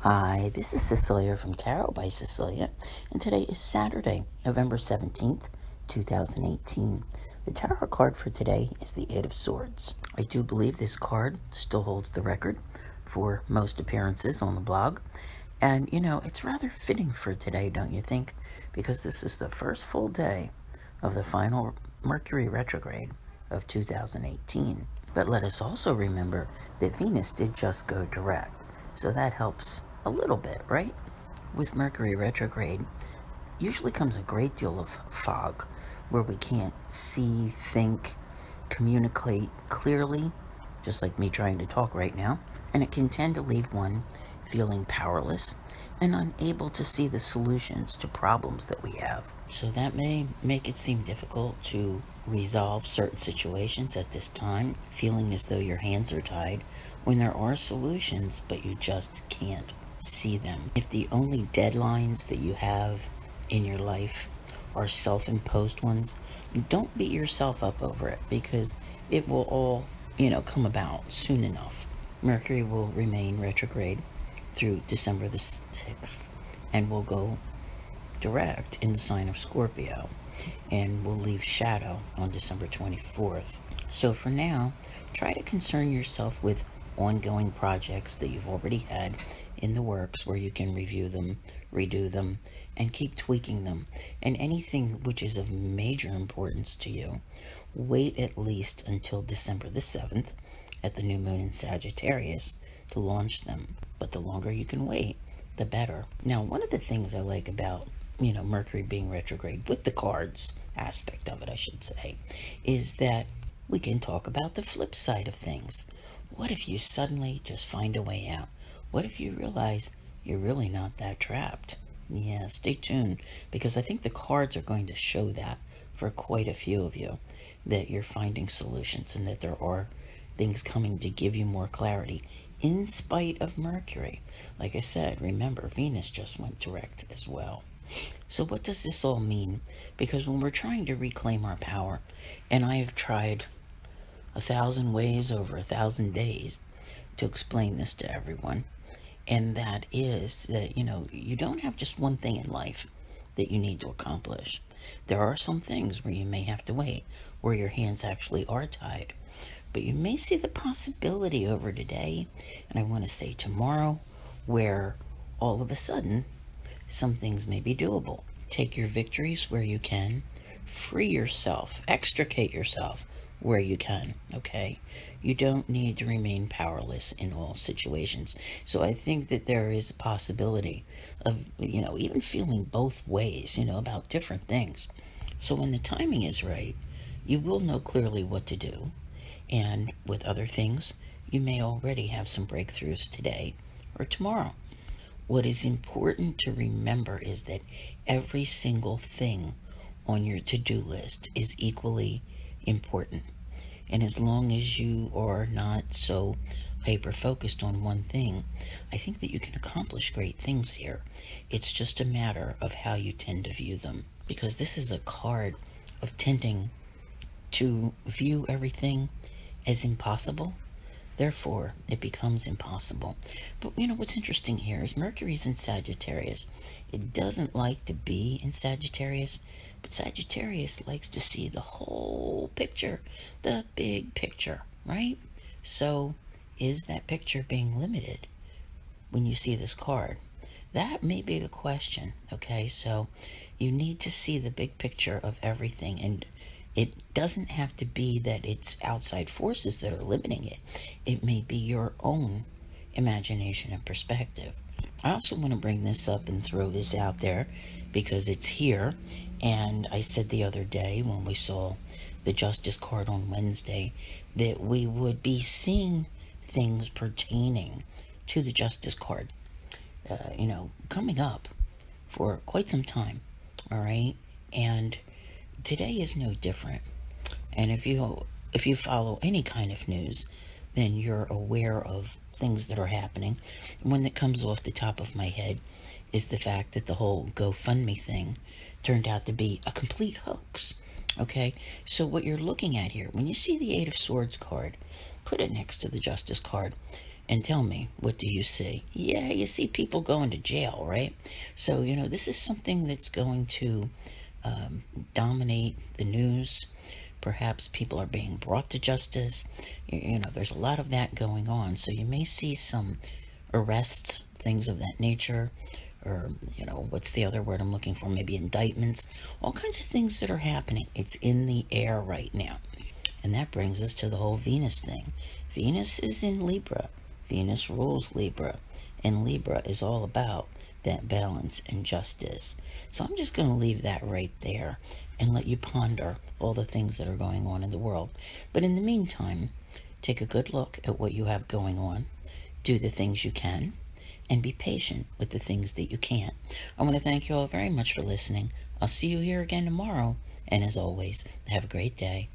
Hi, this is Cecilia from Tarot by Cecilia, and today is Saturday, November 17th, 2018. The tarot card for today is the Eight of Swords. I do believe this card still holds the record for most appearances on the blog, and it's rather fitting for today, don't you think? Because this is the first full day of the final Mercury retrograde of 2018. But let us also remember that Venus did just go direct, so that helps a little bit, right? With Mercury retrograde, usually comes a great deal of fog where we can't see, think, communicate clearly, just like me trying to talk right now, and it can tend to leave one feeling powerless and unable to see the solutions to problems that we have. So that may make it seem difficult to resolve certain situations at this time, feeling as though your hands are tied when there are solutions, but you just can't see them. If the only deadlines that you have in your life are self-imposed ones, don't beat yourself up over it, because it will all, come about soon enough. Mercury will remain retrograde through December the 6th and will go direct in the sign of Scorpio and will leave shadow on December 24th. So for now, try to concern yourself with ongoing projects that you've already had in the works where you can review them, redo them, and keep tweaking them. And anything which is of major importance to you, wait at least until December the 7th at the new moon in Sagittarius to launch them. But the longer you can wait, the better. Now, one of the things I like about Mercury being retrograde, with the cards aspect of it, I should say, is that we can talk about the flip side of things. What if you suddenly just find a way out? What if you realize you're really not that trapped? Yeah, stay tuned, because I think the cards are going to show that for quite a few of you, that you're finding solutions and that there are things coming to give you more clarity in spite of Mercury. Like I said, remember, Venus just went direct as well. So what does this all mean? Because when we're trying to reclaim our power, and I have tried 1,000 ways over 1,000 days to explain this to everyone, and that is that, you don't have just one thing in life that you need to accomplish. There are some things where you may have to wait, where your hands actually are tied. But you may see the possibility over today, and I want to say tomorrow, where all of a sudden some things may be doable. Take your victories where you can. Free yourself. Extricate yourself where you can, okay? You don't need to remain powerless in all situations. So I think that there is a possibility of, even feeling both ways, about different things. So when the timing is right, you will know clearly what to do. And with other things, you may already have some breakthroughs today or tomorrow. What is important to remember is that every single thing on your to-do list is equally important. And as long as you are not so hyper-focused on one thing, I think that you can accomplish great things here. It's just a matter of how you tend to view them. Because this is a card of tending to view everything as impossible. Therefore, it becomes impossible. But what's interesting here is Mercury's in Sagittarius. It doesn't like to be in Sagittarius, but Sagittarius likes to see the whole picture, the big picture, right? So, is that picture being limited when you see this card? That may be the question, okay? So, you need to see the big picture of everything, and it doesn't have to be that it's outside forces that are limiting it. It may be your own imagination and perspective. I also want to bring this up and throw this out there because it's here. And I said the other day when we saw the Justice card on Wednesday that we would be seeing things pertaining to the Justice card, coming up for quite some time. All right. And today is no different. And if you follow any kind of news, then you're aware of things that are happening. One that comes off the top of my head is the fact that the whole GoFundMe thing turned out to be a complete hoax. Okay, so what you're looking at here, when you see the Eight of Swords card, put it next to the Justice card And tell me, what do you see? Yeah, you see people going to jail, right? So, this is something that's going to dominate the news. Perhaps people are being brought to justice. There's a lot of that going on. So you may see some arrests, things of that nature, or, what's the other word I'm looking for? Maybe indictments, all kinds of things that are happening. It's in the air right now. And that brings us to the whole Venus thing. Venus is in Libra. Venus rules Libra. And Libra is all about that balance and justice. So I'm just going to leave that right there and let you ponder all the things that are going on in the world. But in the meantime, take a good look at what you have going on. Do the things you can. And be patient with the things that you can't. I want to thank you all very much for listening. I'll see you here again tomorrow. And as always, have a great day.